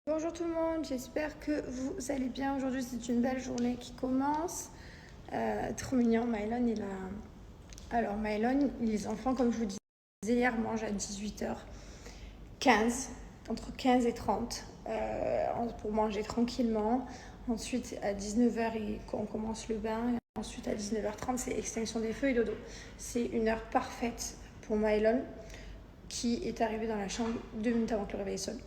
Bonjour tout le monde, j'espère que vous allez bien. Aujourd'hui c'est une belle journée qui commence. Trop mignon, Mylon il a... Alors Mylon, les enfants comme je vous disais hier mangent à 18h15, entre 15 et 30 pour manger tranquillement. Ensuite à 19h on commence le bain. Et ensuite à 19h30 c'est extinction des feux et dodo. C'est une heure parfaite pour Mylon qui est arrivé dans la chambre 2 minutes avant que le réveil sonne.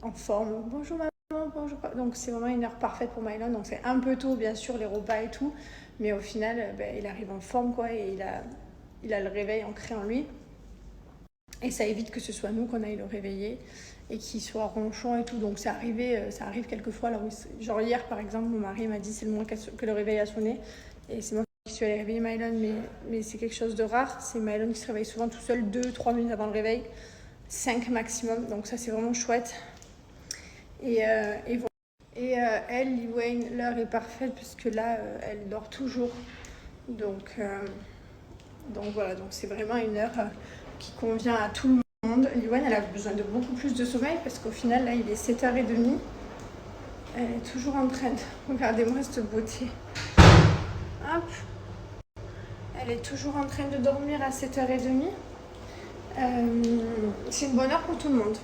En forme. Bonjour maman, bonjour. Donc c'est vraiment une heure parfaite pour Mylon. Donc c'est un peu tôt bien sûr les repas et tout, mais au final il arrive en forme quoi et il a le réveil ancré en lui. Et ça évite que ce soit nous qu'on aille le réveiller et qu'il soit ronchon et tout. Donc ça arrive quelquefois. Alors, genre hier par exemple, mon mari m'a dit c'est le moment que le réveil a sonné et c'est moi qui suis allée réveiller Mylon, mais c'est quelque chose de rare. C'est Mylon qui se réveille souvent tout seul 2-3 minutes avant le réveil, 5 maximum. Donc ça c'est vraiment chouette. Et voilà. Et elle, Liwayne, l'heure est parfaite parce que là, elle dort toujours. Donc voilà, donc c'est vraiment une heure qui convient à tout le monde. Liwayne, elle a besoin de beaucoup plus de sommeil parce qu'au final, là, il est 7h30. Elle est toujours en train de... Regardez-moi cette beauté. Hop. Elle est toujours en train de dormir à 7h30. C'est une bonne heure pour tout le monde.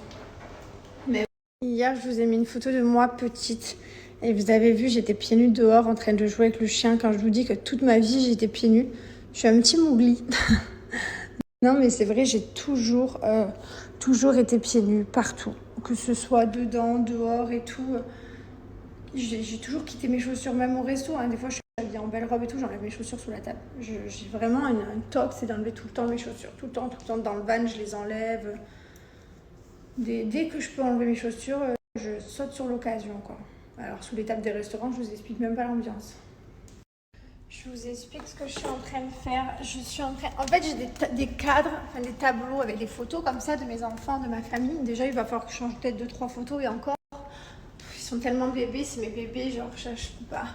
Mais hier, je vous ai mis une photo de moi petite. Et vous avez vu, j'étais pieds nus dehors en train de jouer avec le chien. Quand je vous dis que toute ma vie, j'étais pieds nus. Je suis un petit mougli. Non, mais c'est vrai, j'ai toujours été pieds nus, partout. Que ce soit dedans, dehors et tout. J'ai toujours quitté mes chaussures, même au resto. Hein. Des fois, je suis habillée en belle robe et tout, j'enlève mes chaussures sous la table. J'ai vraiment un toc, c'est d'enlever tout le temps mes chaussures. Tout le temps. Dans le van, je les enlève. Dès que je peux enlever mes chaussures, je saute sur l'occasion, quoi. Alors, sous les tables des restaurants, je vous explique même pas l'ambiance. Je vous explique ce que je suis en train de faire. En fait, j'ai des cadres, enfin des tableaux avec des photos comme ça de mes enfants, de ma famille. Déjà, il va falloir que je change peut-être 2-3 photos et encore. Ils sont tellement bébés, c'est mes bébés, genre, je peux pas.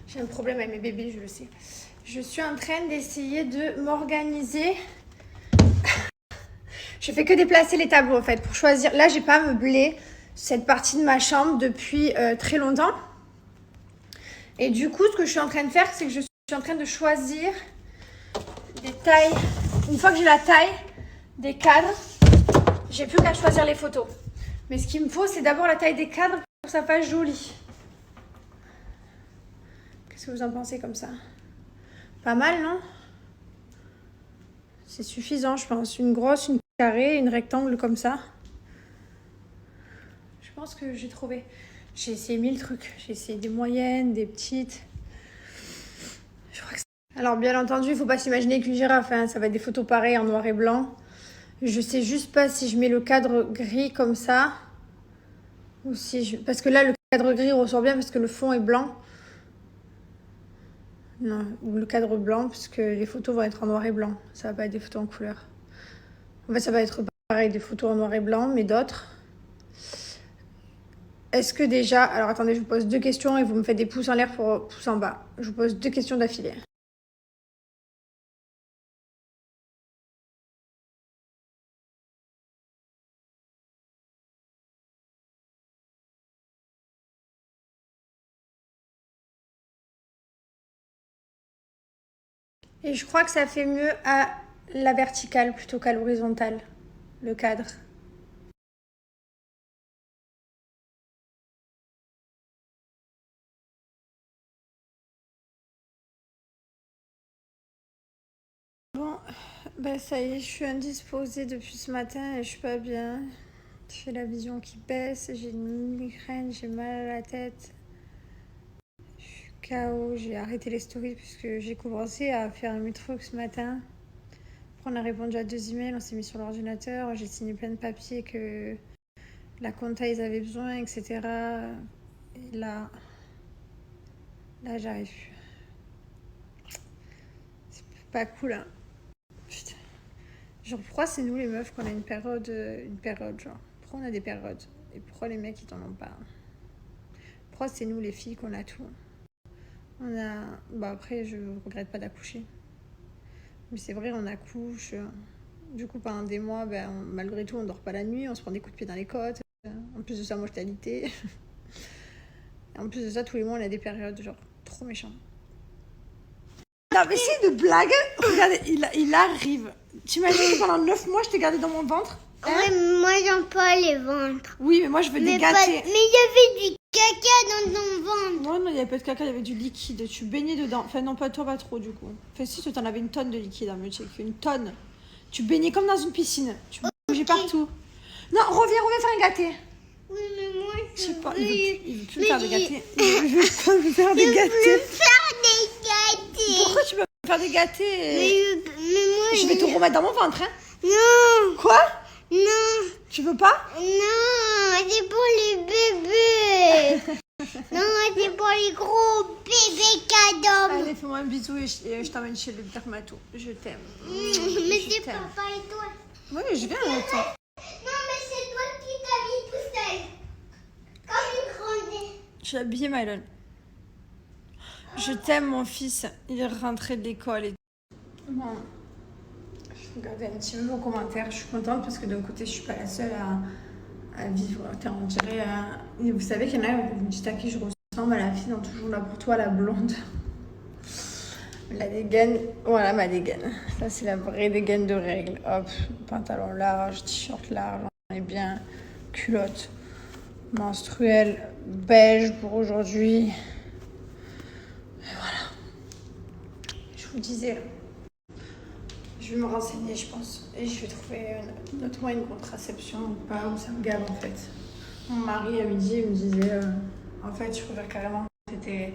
J'ai un problème avec mes bébés, je le sais. Je suis en train d'essayer de m'organiser. Je fais que déplacer les tableaux, en fait, pour choisir. Là, j'ai pas meublé cette partie de ma chambre depuis très longtemps. Et du coup, ce que je suis en train de faire, c'est que je suis en train de choisir des tailles. Une fois que j'ai la taille des cadres, j'ai plus qu'à choisir les photos. Mais ce qu'il me faut, c'est d'abord la taille des cadres pour que ça fasse joli. Qu'est-ce que vous en pensez comme ça? Pas mal, non? C'est suffisant, je pense. Une grosse, une carrée, une rectangle comme ça. Je pense que j'ai trouvé. J'ai essayé 1000 trucs. J'ai essayé des moyennes, des petites. Je crois que alors, bien entendu, il ne faut pas s'imaginer qu'une girafe, hein, ça va être des photos pareilles en noir et blanc. Je sais juste pas si je mets le cadre gris comme ça. Ou si je... Parce que là, le cadre gris ressort bien parce que le fond est blanc. Non, ou le cadre blanc parce que les photos vont être en noir et blanc. Ça va pas être des photos en couleur. En fait, ça va être pareil, des photos en noir et blanc, mais d'autres. Est-ce que déjà... Alors attendez, je vous pose 2 questions et vous me faites des pouces en l'air pour pouces en bas. Je vous pose 2 questions d'affilée. Et je crois que ça fait mieux à la verticale plutôt qu'à l'horizontale, le cadre. Bon, bah ça y est, je suis indisposée depuis ce matin et je suis pas bien. J'ai la vision qui baisse, j'ai une migraine, j'ai mal à la tête. Je suis KO, j'ai arrêté les stories puisque j'ai commencé à faire mes trucs ce matin. Après, on a répondu à 2 emails, on s'est mis sur l'ordinateur, j'ai signé plein de papiers que la compta ils avaient besoin, etc. Et là j'arrive plus. C'est pas cool, hein. Putain. Genre, pourquoi c'est nous les meufs qu'on a une période, genre? Pourquoi on a des périodes? Et pourquoi les mecs ils t'en ont pas? Pourquoi c'est nous les filles qu'on a tout? On a... Bah après, je regrette pas d'accoucher. Mais c'est vrai, on accouche. Du coup, pendant des mois, malgré tout, on dort pas la nuit, on se prend des coups de pied dans les côtes. En plus de ça, moi, je t'ai alité. En plus de ça, tous les mois, on a des périodes genre trop méchants. Non, mais c'est une blague. Regardez, il arrive. T'imagines que pendant 9 mois, je t'ai gardé dans mon ventre? Hein? Ouais, moi, j'aime pas les ventres. Oui, mais moi, je veux des gâtés. Mais il y avait du caca dans ton ventre. Non, il n'y avait pas de caca, il y avait du liquide. Tu baignais dedans. Enfin, non, pas toi, pas trop, du coup. Enfin, si, tu en avais une tonne de liquide, hein, mais une tonne. Tu baignais comme dans une piscine. Tu bougeais partout. Non, reviens faire un gâté. Oui, mais moi, je sais pas, il veut plus me faire des gâtés. Il veut pas me faire des gâtés. Pourquoi tu veux me faire des gâtés? Mais moi, je vais te remettre dans mon ventre, hein. Non. Quoi? Non. Tu veux pas? Non, c'est pour les bébés. Non, c'est pour les gros bébés cadeaux. Allez, fais-moi un bisou et je t'emmène chez le dermato. Je t'aime. Mais c'est papa et toi. Oui, je viens avec toi. Non, mais c'est toi qui t'habilles tout seul. Comme une grande. Je suis habillée, Mylon. Je t'aime, mon fils. Il est rentré de l'école et bon. Regardez un petit peu vos commentaires. Je suis contente parce que d'un côté, je suis pas la seule à vivre. On dirait. Et vous savez qu'il y en a, vous me dites à qui je ressemble, à la fille dans Toujours là pour toi, la blonde. La dégaine, voilà ma dégaine. Ça, c'est la vraie dégaine de règle. Hop, pantalon large, t-shirt large, on est bien. Culotte menstruelle beige pour aujourd'hui. Et voilà. Je vous disais, je vais me renseigner, je pense. Et je vais trouver un autre moyen de contraception ou pas, ou ça me gave en fait. Mon mari, à midi, il me disait en fait, je préfère carrément que t'aies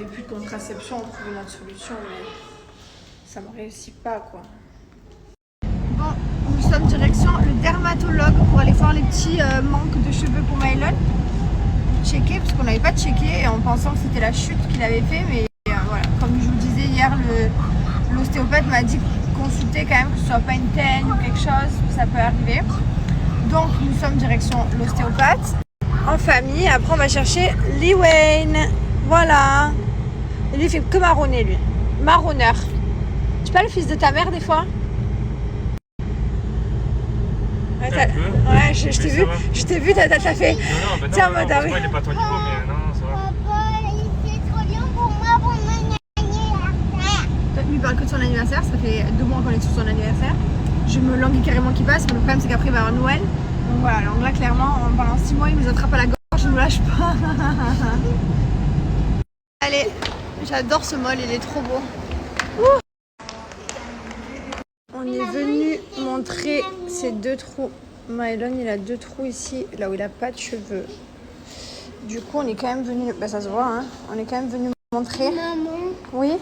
plus de contraception, on trouve une autre solution, mais ça me réussit pas, quoi. Bon, nous sommes direction le dermatologue pour aller voir les petits manques de cheveux pour Mylon. Checker, parce qu'on n'avait pas checké et en pensant que c'était la chute qu'il avait fait, mais voilà, comme je vous disais hier, l'ostéopathe m'a dit consulter quand même que ce soit pas une teigne ou quelque chose, ça peut arriver. Donc nous sommes direction l'ostéopathe en famille. Après on va chercher Lee Wayne. Voilà. Et lui il fait que marronner, lui. Marronneur. Tu es pas le fils de ta mère des fois? Ouais, je t'ai vu, t'as fait. Non, bah tiens, non, madame. Il est pas à ton niveau, mais non, ça va. Papa, c'est trop bien pour moi pour mon anniversaire. Toi, lui parle que de son anniversaire, ça fait 2 mois qu'on est sur son anniversaire. Je me languis carrément qu'il passe, mais le problème c'est qu'après il va y avoir Noël. Donc voilà, donc là clairement, pendant 6 mois il nous attrape à la gorge, il nous lâche pas. Allez, j'adore ce mall, il est trop beau. Ouh. On est venu montrer ces 2 trous. Mylon, il a 2 trous ici, là où il a pas de cheveux. Du coup, on est quand même venu, bah ça se voit, hein. On est quand même venu montrer. Maman. Oui.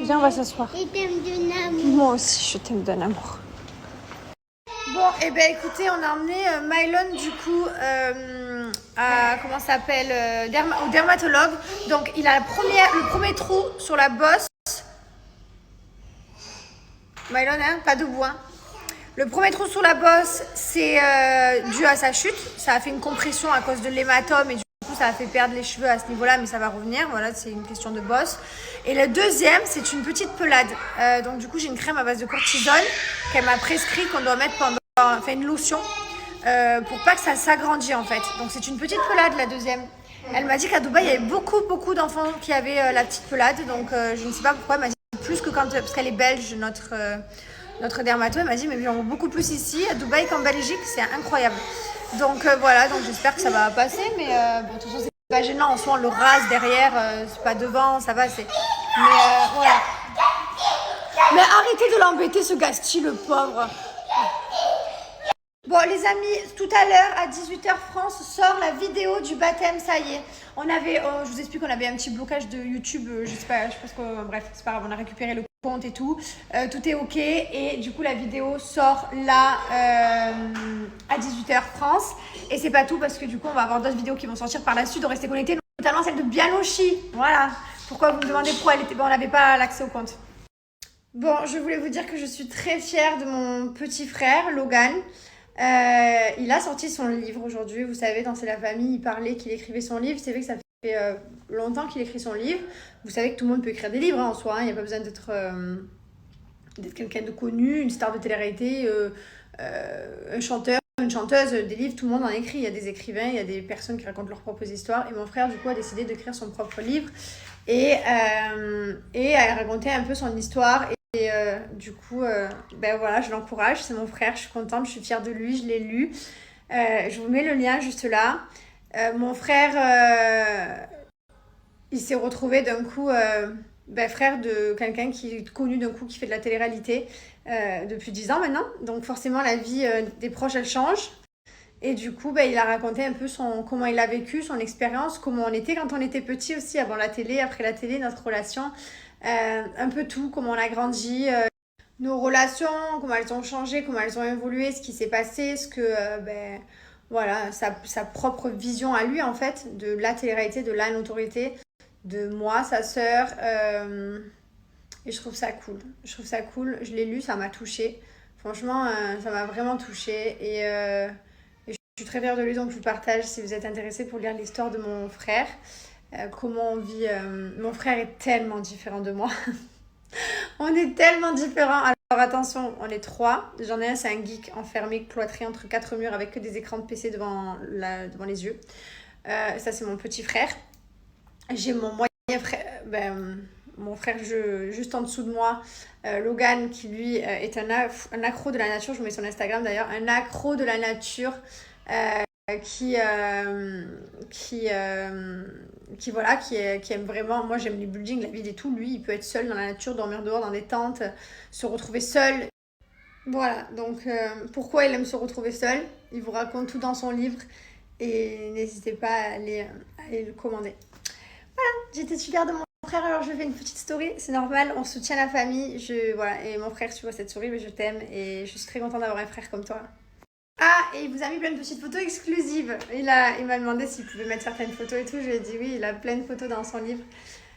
Viens, on va s'asseoir. Je t'aime d'un amour. Moi aussi, je t'aime d'un amour. Bon, et ben écoutez, on a emmené Mylon du coup à comment ça s'appelle au dermatologue. Donc il a le premier trou sur la bosse. Mylon, hein, pas debout, hein. Le premier trou sur la bosse, c'est dû à sa chute. Ça a fait une compression à cause de l'hématome et du coup ça a fait perdre les cheveux à ce niveau-là, mais ça va revenir. Voilà, c'est une question de bosse. Et le deuxième, c'est une petite pelade. Donc du coup, j'ai une crème à base de cortisone qu'elle m'a prescrit qu'on doit mettre pendant, enfin une lotion, pour pas que ça s'agrandisse en fait. Donc c'est une petite pelade la deuxième. Elle m'a dit qu'à Dubaï, il y avait beaucoup d'enfants qui avaient la petite pelade. Donc je ne sais pas pourquoi, elle m'a dit plus que quand, parce qu'elle est belge, notre dermato, elle m'a dit mais j'en vois beaucoup plus ici à Dubaï qu'en Belgique, c'est incroyable. Donc voilà, donc j'espère que ça va passer, mais bon, de toute façon c'est pas gênant, en soi on le rase derrière, c'est pas devant, ça va, c'est... Mais voilà. Mais arrêtez de l'embêter ce Gasti, le pauvre. Bon les amis, tout à l'heure à 18h France sort la vidéo du baptême, ça y est. On avait, je vous explique qu'on avait un petit blocage de YouTube, je sais pas, je pense que bref, c'est pas grave, on a récupéré le compte et tout. Tout est ok et du coup la vidéo sort là à 18h France. Et c'est pas tout parce que du coup on va avoir d'autres vidéos qui vont sortir par la suite, donc restez connectés, notamment celle de Bianoshi. Voilà, pourquoi vous me demandez pourquoi elle était... Bon, on n'avait pas l'accès au compte. Bon, je voulais vous dire que je suis très fière de mon petit frère Logan. Il a sorti son livre aujourd'hui, vous savez, dans C'est la famille, il parlait qu'il écrivait son livre. C'est vrai que ça fait longtemps qu'il écrit son livre. Vous savez que tout le monde peut écrire des livres, hein, en soi, il n'y a pas besoin d'être quelqu'un de connu, une star de télé-réalité, un chanteur. Une chanteuse, des livres, tout le monde en écrit. Il y a des écrivains, il y a des personnes qui racontent leurs propres histoires. Et mon frère, du coup, a décidé d'écrire son propre livre et a raconté un peu son histoire. Et du coup, ben voilà, je l'encourage. C'est mon frère, je suis contente, je suis fière de lui, je l'ai lu. Je vous mets le lien juste là. Mon frère, il s'est retrouvé d'un coup... frère de quelqu'un qui est connu d'un coup, qui fait de la télé-réalité depuis 10 ans maintenant. Donc forcément, la vie des proches, elle change. Et du coup, il a raconté un peu comment il a vécu, son expérience, comment on était quand on était petit aussi, avant la télé, après la télé, notre relation. Un peu tout, comment on a grandi, nos relations, comment elles ont changé, comment elles ont évolué, ce qui s'est passé, ce que... voilà, sa propre vision à lui, en fait, de la télé-réalité, de la notoriété, de moi, sa sœur, et je trouve ça cool. Je l'ai lu, ça m'a touchée. Franchement, ça m'a vraiment touchée. Et je suis très fière de lui, donc je vous partage si vous êtes intéressés pour lire l'histoire de mon frère. Comment on vit... Mon frère est tellement différent de moi. On est tellement différents. Alors attention, on est 3. J'en ai un, c'est un geek enfermé, cloîtré entre 4 murs avec que des écrans de PC devant les yeux. Ça, c'est mon petit frère. J'ai mon moyen frère, mon frère juste en dessous de moi, Logan, qui lui est un accro de la nature. Je vous mets son Instagram d'ailleurs, un accro de la nature qui aime vraiment. Moi, j'aime les buildings, la ville et tout. Lui, il peut être seul dans la nature, dormir dehors dans des tentes, se retrouver seul. Voilà, donc pourquoi il aime se retrouver seul? Il vous raconte tout dans son livre et n'hésitez pas à aller le commander. Voilà, j'étais super de mon frère, alors je fais une petite story, c'est normal, on soutient la famille, voilà, et mon frère, si tu vois cette story, je t'aime et je suis très contente d'avoir un frère comme toi. Ah, et il vous a mis plein de petites photos exclusives. Il m'a demandé s'il pouvait mettre certaines photos et tout, je lui ai dit oui, il a plein de photos dans son livre.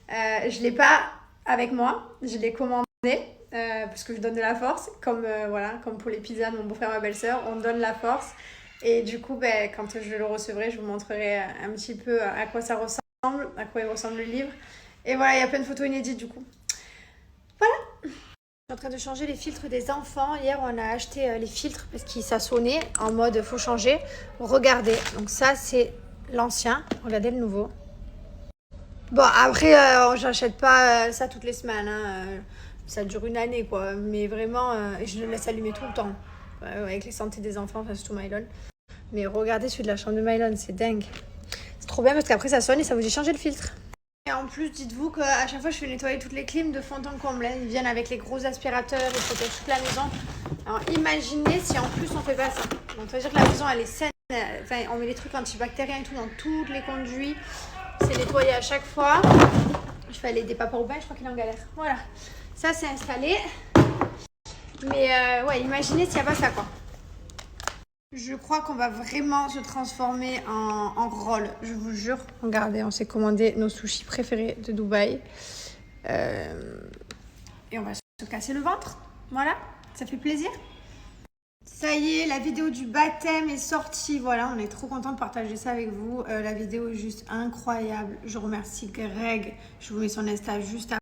Je l'ai pas avec moi, je l'ai commandé parce que je donne de la force, comme pour les pizzas de mon beau-frère et ma belle-sœur, on donne la force. Et du coup, quand je le recevrai, je vous montrerai un petit peu à quoi ça ressemble, à quoi il ressemble le livre. Et voilà, il y a plein de photos inédites du coup. Voilà. Je suis en train de changer les filtres des enfants. Hier, on a acheté les filtres parce qu'ils s'assonnaient en mode faut changer. Regardez, donc ça c'est l'ancien. Regardez le nouveau. Bon, après, j'achète pas ça toutes les semaines. Hein. Ça dure une année quoi. Mais vraiment, je le laisse allumer tout le temps. Avec les santé des enfants, enfin surtout Mylon. Mais regardez celui de la chambre de Mylon, c'est dingue. C'est trop bien parce qu'après ça sonne et ça vous dit changer le filtre. Et en plus, dites-vous qu'à chaque fois je fais nettoyer toutes les clims de fond en comble. Ils viennent avec les gros aspirateurs, ils protègent toute la maison. Alors imaginez si en plus on fait pas ça. Donc ça veut dire que la maison elle est saine. Enfin, on met les trucs antibactériens et tout dans toutes les conduits. C'est nettoyé à chaque fois. Je vais aller des papas au bain, je crois qu'il est en galère. Voilà, ça c'est installé. Mais ouais, imaginez s'il n'y a pas ça quoi. Je crois qu'on va vraiment se transformer en roll, je vous jure. Regardez, on s'est commandé nos sushis préférés de Dubaï. Et on va se casser le ventre. Voilà, ça fait plaisir. Ça y est, la vidéo du baptême est sortie. Voilà, on est trop content de partager ça avec vous. La vidéo est juste incroyable. Je remercie Greg. Je vous mets son Insta juste après.